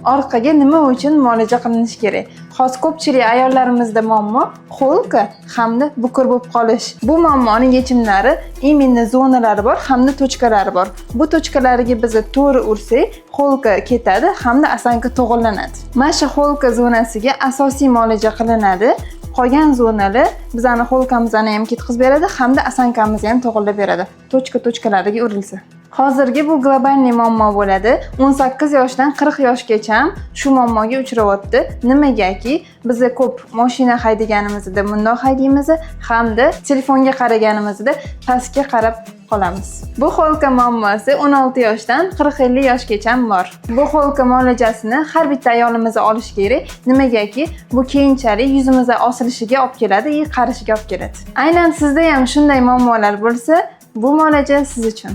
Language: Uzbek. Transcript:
Orqaga nima uchun muolaja qilinishi kerak? Hozir ko'pchilik ayollarimizda muammo xo'lka hamda bukur bo'lib qolish. Bu muammoning yechimlari imенно zonalari bor hamda tochkalari bor. Bu tochkalariga biz to'g'ri ursak, xo'lka ketadi hamda osonka to'g'irlanadi. Mana shu xo'lka zonasiga asosiy muolaja qilinadi. Qolgan zonalar bizani xo'lkamizni ham ketkizib beradi hamda osankamizni ham to'g'irlab beradi. Tochkalariga urilsa. Hozirgi bu global muammo bo'ladi. 18 yoshdan 40 yoshgacha shu muammoga uchrayapti. Nimagaki biz ko'p mashina haydaganimizda bundoq haydaymiz hamda telefonga qaraganimizda pastga qarab qolamiz. Bu xo'lka muammosi 16 yoshdan 40-50 yoshgacha bor. Bu xo'lka muolajasini har bitta ayolimiz olish kerak. Nimagaki bu keyinchalik yuzimizda osilishiga olib keladi, qarishiga olib keladi. Aynan sizda ham shunday muammolar bo'lsa, bu muolaja siz uchun.